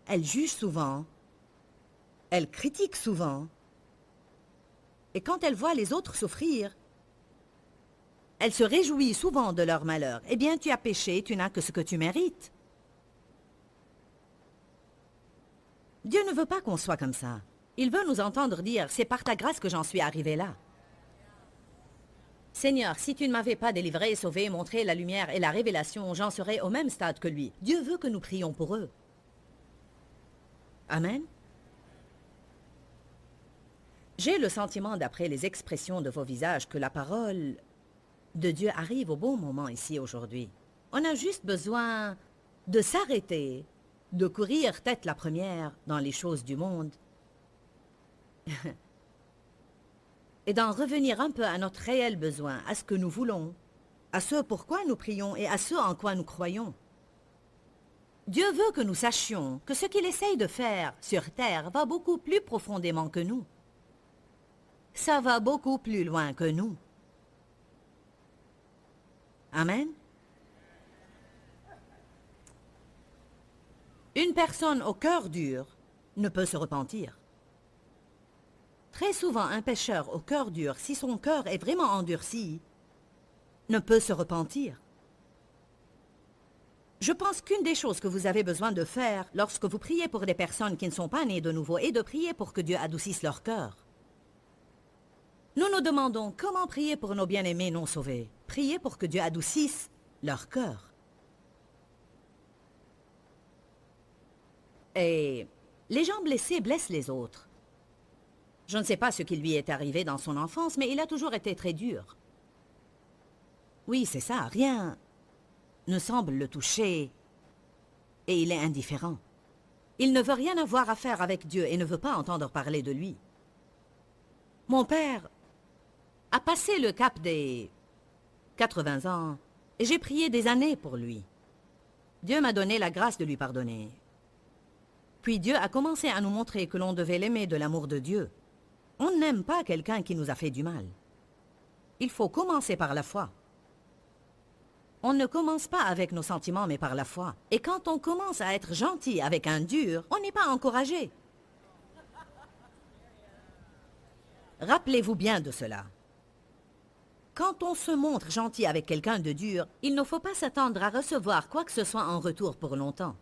Elle juge souvent. Elle critique souvent. Et quand elle voit les autres souffrir, elle se réjouit souvent de leur malheur. Eh bien, tu as péché, tu n'as que ce que tu mérites. Dieu ne veut pas qu'on soit comme ça. Il veut nous entendre dire, c'est par ta grâce que j'en suis arrivé là. Seigneur, si tu ne m'avais pas délivré, sauvé, montré la lumière et la révélation, j'en serais au même stade que lui. Dieu veut que nous prions pour eux. Amen. J'ai le sentiment, d'après les expressions de vos visages, que la parole de Dieu arrive au bon moment ici aujourd'hui. On a juste besoin de s'arrêter, de courir tête la première dans les choses du monde et d'en revenir un peu à notre réel besoin, à ce que nous voulons, à ce pourquoi nous prions et à ce en quoi nous croyons. Dieu veut que nous sachions que ce qu'il essaye de faire sur terre va beaucoup plus profondément que nous. Ça va beaucoup plus loin que nous. Amen. Une personne au cœur dur ne peut se repentir. Très souvent, un pécheur au cœur dur, si son cœur est vraiment endurci, ne peut se repentir. Je pense qu'une des choses que vous avez besoin de faire lorsque vous priez pour des personnes qui ne sont pas nées de nouveau est de prier pour que Dieu adoucisse leur cœur. Nous nous demandons comment prier pour nos bien-aimés non sauvés. Prier pour que Dieu adoucisse leur cœur. Et les gens blessés blessent les autres. Je ne sais pas ce qui lui est arrivé dans son enfance, mais il a toujours été très dur. Oui, c'est ça, rien ne semble le toucher et il est indifférent. Il ne veut rien avoir à faire avec Dieu et ne veut pas entendre parler de lui. Mon père a passé le cap des 80 ans et j'ai prié des années pour lui. Dieu m'a donné la grâce de lui pardonner. Puis Dieu a commencé à nous montrer que l'on devait l'aimer de l'amour de Dieu. On n'aime pas quelqu'un qui nous a fait du mal. Il faut commencer par la foi. On ne commence pas avec nos sentiments, mais par la foi. Et quand on commence à être gentil avec un dur, on n'est pas encouragé. Rappelez-vous bien de cela. Quand on se montre gentil avec quelqu'un de dur, il ne faut pas s'attendre à recevoir quoi que ce soit en retour pour longtemps.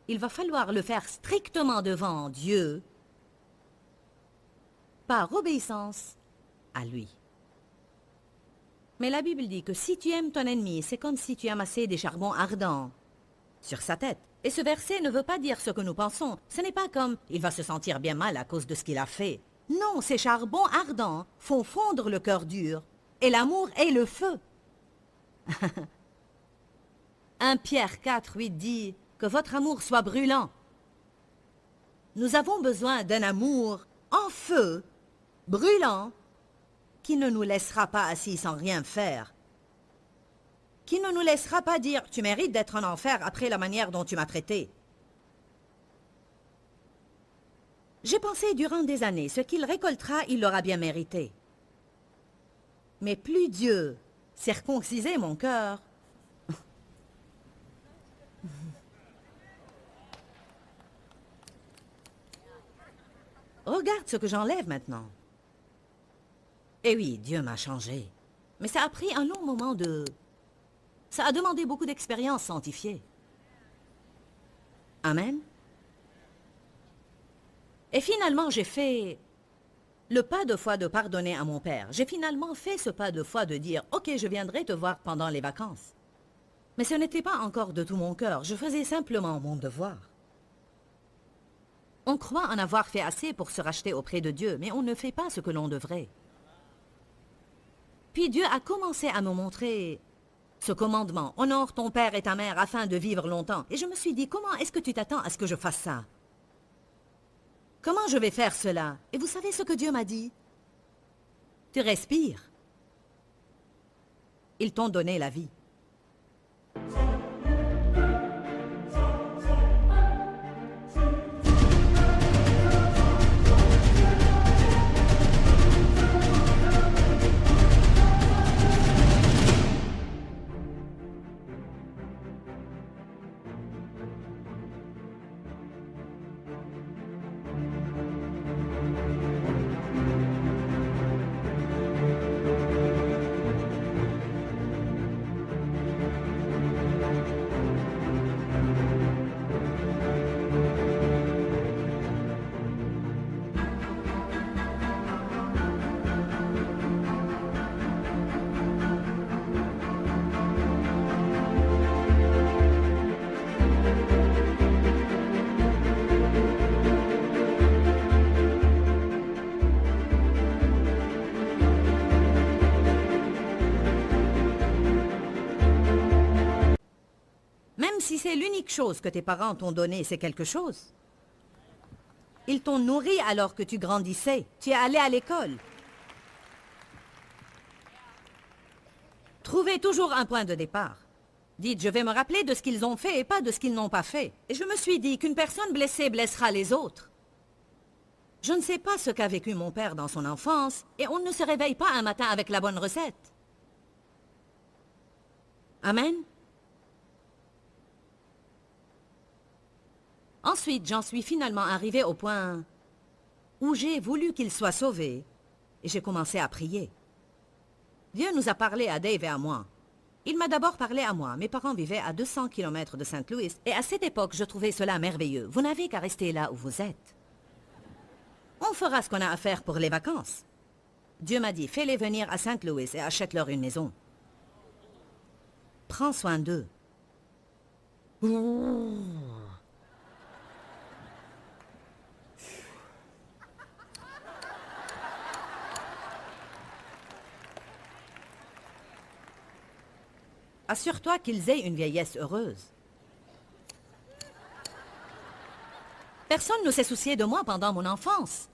Il va falloir le faire strictement devant Dieu, par obéissance à lui. Mais la Bible dit que si tu aimes ton ennemi, c'est comme si tu amassais des charbons ardents sur sa tête. Et ce verset ne veut pas dire ce que nous pensons. Ce n'est pas comme « il va se sentir bien mal à cause de ce qu'il a fait ». Non, ces charbons ardents font fondre le cœur dur. Et l'amour est le feu. 1 Pierre 4, 8 dit que votre amour soit brûlant. Nous avons besoin d'un amour en feu, brûlant, qui ne nous laissera pas assis sans rien faire, qui ne nous laissera pas dire « tu mérites d'être en enfer après la manière dont tu m'as traité ». J'ai pensé durant des années, ce qu'il récoltera, il l'aura bien mérité. Mais plus Dieu circoncisait mon cœur, regarde ce que j'enlève maintenant. Eh oui, Dieu m'a changé. Mais ça a pris un long moment de... Ça a demandé beaucoup d'expérience sanctifiée. Amen. Et finalement, j'ai fait le pas de foi de pardonner à mon père. J'ai finalement fait ce pas de foi de dire « Ok, je viendrai te voir pendant les vacances ». Mais ce n'était pas encore de tout mon cœur. Je faisais simplement mon devoir. On croit en avoir fait assez pour se racheter auprès de Dieu, mais on ne fait pas ce que l'on devrait. Puis Dieu a commencé à me montrer ce commandement. « Honore ton père et ta mère afin de vivre longtemps ». Et je me suis dit, comment est-ce que tu t'attends à ce que je fasse ça? Comment je vais faire cela? Et vous savez ce que Dieu m'a dit? Tu respires. Ils t'ont donné la vie. Si c'est l'unique chose que tes parents t'ont donnée, c'est quelque chose. Ils t'ont nourri alors que tu grandissais. Tu es allé à l'école. Trouvez toujours un point de départ. Dites, je vais me rappeler de ce qu'ils ont fait et pas de ce qu'ils n'ont pas fait. Et je me suis dit qu'une personne blessée blessera les autres. Je ne sais pas ce qu'a vécu mon père dans son enfance et on ne se réveille pas un matin avec la bonne recette. Amen. Ensuite, j'en suis finalement arrivée au point où j'ai voulu qu'il soit sauvé et j'ai commencé à prier. Dieu nous a parlé à Dave et à moi. Il m'a d'abord parlé à moi. Mes parents vivaient à 200 km de Saint-Louis et à cette époque, je trouvais cela merveilleux. Vous n'avez qu'à rester là où vous êtes. On fera ce qu'on a à faire pour les vacances. Dieu m'a dit, fais-les venir à Saint-Louis et achète-leur une maison. Prends soin d'eux. Assure-toi qu'ils aient une vieillesse heureuse. Personne ne s'est soucié de moi pendant mon enfance.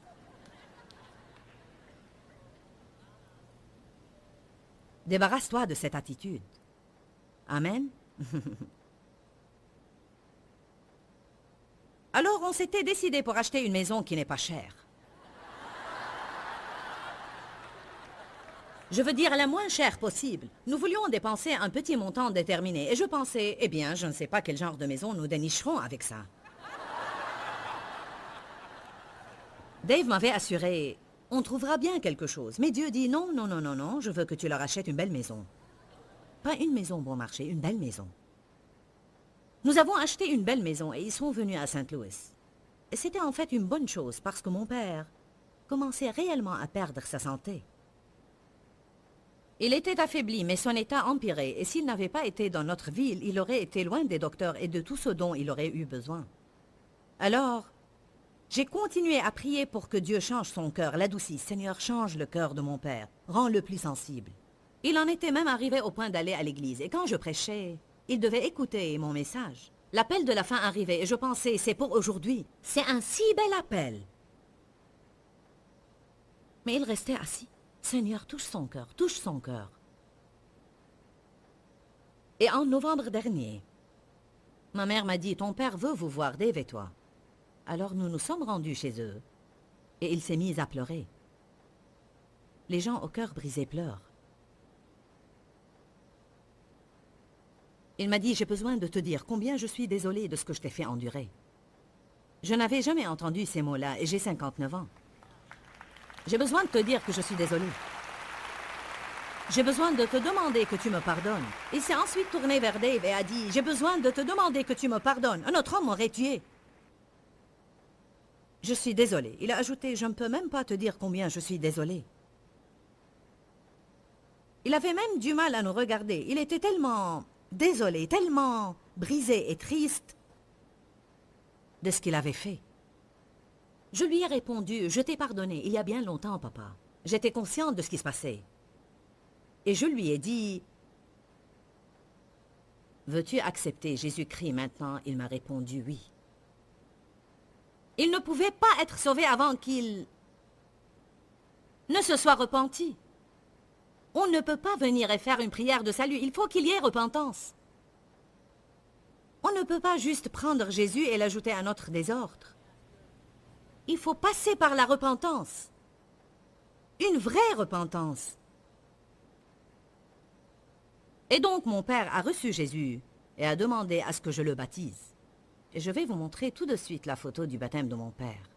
Débarrasse-toi de cette attitude. Amen. Alors on s'était décidé pour acheter une maison qui n'est pas chère. Je veux dire la moins chère possible. Nous voulions dépenser un petit montant déterminé et je pensais, eh bien, je ne sais pas quel genre de maison nous dénicherons avec ça. Dave m'avait assuré, on trouvera bien quelque chose. Mais Dieu dit, non, non, non, non, non, je veux que tu leur achètes une belle maison. Pas une maison bon marché, une belle maison. Nous avons acheté une belle maison et ils sont venus à Saint-Louis. Et c'était en fait une bonne chose parce que mon père commençait réellement à perdre sa santé. Il était affaibli, mais son état empirait, et s'il n'avait pas été dans notre ville, il aurait été loin des docteurs et de tout ce dont il aurait eu besoin. Alors, j'ai continué à prier pour que Dieu change son cœur, l'adoucisse. Seigneur, change le cœur de mon père, rends-le plus sensible. Il en était même arrivé au point d'aller à l'église, et quand je prêchais, il devait écouter mon message. L'appel de la fin arrivait, et je pensais, c'est pour aujourd'hui. C'est un si bel appel. Mais il restait assis. Seigneur, touche son cœur, touche son cœur. Et en novembre dernier, ma mère m'a dit, ton père veut vous voir, Dave et toi. Alors nous nous sommes rendus chez eux, et il s'est mis à pleurer. Les gens au cœur brisé pleurent. Il m'a dit, j'ai besoin de te dire combien je suis désolée de ce que je t'ai fait endurer. Je n'avais jamais entendu ces mots-là, et j'ai 59 ans. J'ai besoin de te dire que je suis désolée. J'ai besoin de te demander que tu me pardonnes. Il s'est ensuite tourné vers Dave et a dit, j'ai besoin de te demander que tu me pardonnes. Un autre homme m'aurait tué. Je suis désolée. Il a ajouté, je ne peux même pas te dire combien je suis désolée. Il avait même du mal à nous regarder. Il était tellement désolé, tellement brisé et triste de ce qu'il avait fait. Je lui ai répondu, je t'ai pardonné il y a bien longtemps, papa. J'étais consciente de ce qui se passait. Et je lui ai dit, veux-tu accepter Jésus-Christ maintenant? Il m'a répondu oui. Il ne pouvait pas être sauvé avant qu'il ne se soit repenti. On ne peut pas venir et faire une prière de salut. Il faut qu'il y ait repentance. On ne peut pas juste prendre Jésus et l'ajouter à notre désordre. Il faut passer par la repentance. Une vraie repentance. Et donc mon père a reçu Jésus et a demandé à ce que je le baptise. Et je vais vous montrer tout de suite la photo du baptême de mon père.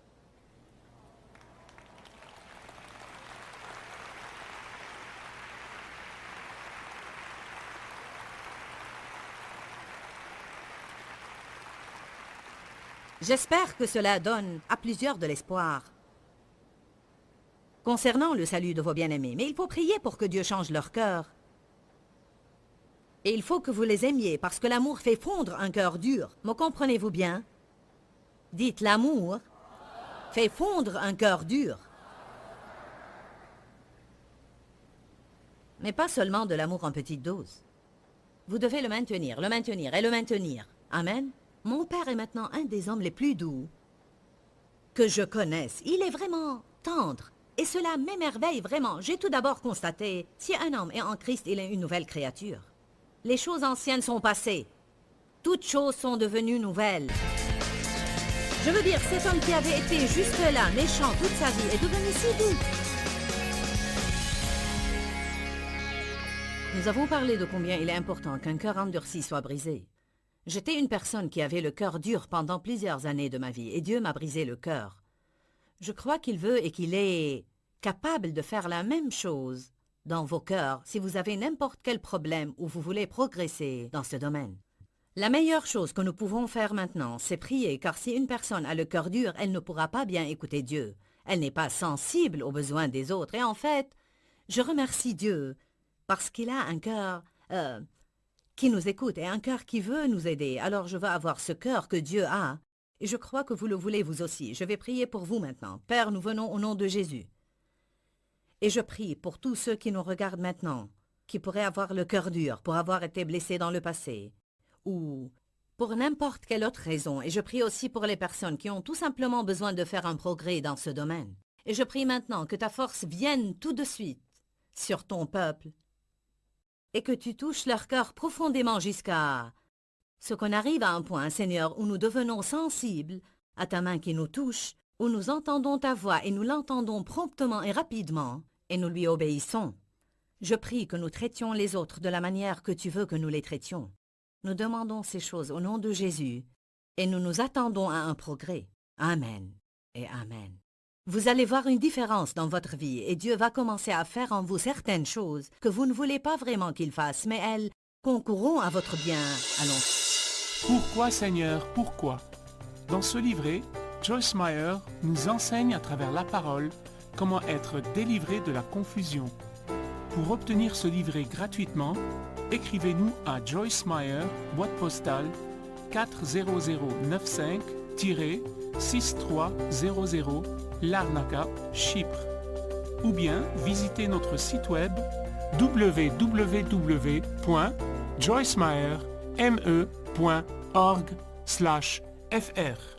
J'espère que cela donne à plusieurs de l'espoir concernant le salut de vos bien-aimés. Mais il faut prier pour que Dieu change leur cœur. Et il faut que vous les aimiez, parce que l'amour fait fondre un cœur dur. Me comprenez-vous bien? Dites, l'amour fait fondre un cœur dur. Mais pas seulement de l'amour en petite dose. Vous devez le maintenir et le maintenir. Amen. Mon père est maintenant un des hommes les plus doux que je connaisse. Il est vraiment tendre. Et cela m'émerveille vraiment. J'ai tout d'abord constaté, si un homme est en Christ, il est une nouvelle créature. Les choses anciennes sont passées. Toutes choses sont devenues nouvelles. Je veux dire, cet homme qui avait été juste là, méchant toute sa vie, est devenu si doux. Nous avons parlé de combien il est important qu'un cœur endurci soit brisé. J'étais une personne qui avait le cœur dur pendant plusieurs années de ma vie, et Dieu m'a brisé le cœur. Je crois qu'il veut et qu'il est capable de faire la même chose dans vos cœurs si vous avez n'importe quel problème ou vous voulez progresser dans ce domaine. La meilleure chose que nous pouvons faire maintenant, c'est prier, car si une personne a le cœur dur, elle ne pourra pas bien écouter Dieu. Elle n'est pas sensible aux besoins des autres. Et en fait, je remercie Dieu parce qu'il a un cœur qui nous écoute et un cœur qui veut nous aider. Alors je veux avoir ce cœur que Dieu a. Et je crois que vous le voulez vous aussi. Je vais prier pour vous maintenant. Père, nous venons au nom de Jésus. Et je prie pour tous ceux qui nous regardent maintenant, qui pourraient avoir le cœur dur pour avoir été blessés dans le passé, ou pour n'importe quelle autre raison. Et je prie aussi pour les personnes qui ont tout simplement besoin de faire un progrès dans ce domaine. Et je prie maintenant que ta force vienne tout de suite sur ton peuple et que tu touches leur cœur profondément jusqu'à ce qu'on arrive à un point, Seigneur, où nous devenons sensibles à ta main qui nous touche, où nous entendons ta voix et nous l'entendons promptement et rapidement, et nous lui obéissons. Je prie que nous traitions les autres de la manière que tu veux que nous les traitions. Nous demandons ces choses au nom de Jésus, et nous nous attendons à un progrès. Amen et Amen. Vous allez voir une différence dans votre vie, et Dieu va commencer à faire en vous certaines choses que vous ne voulez pas vraiment qu'il fasse, mais elles concourront à votre bien. Allons. Pourquoi, Seigneur, pourquoi? Dans ce livret, Joyce Meyer nous enseigne à travers la parole comment être délivré de la confusion. Pour obtenir ce livret gratuitement, écrivez-nous à Joyce Meyer, boîte postale 40095-6300, Larnaca, Chypre. Ou bien visitez notre site web www.joycemeyer.org/fr.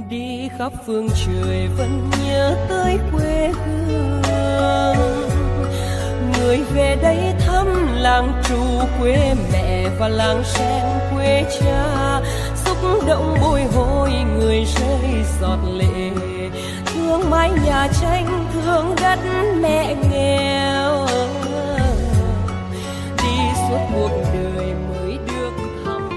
Đi khắp phương trời vẫn nhớ tới quê hương, người về đây thăm làng trù quê mẹ và làng sen quê cha, xúc động bồi hồi người rơi giọt lệ, thương mái nhà tranh thương đất mẹ nghèo, đi suốt cuộc đời mới được thăm.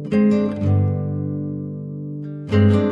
Thank you.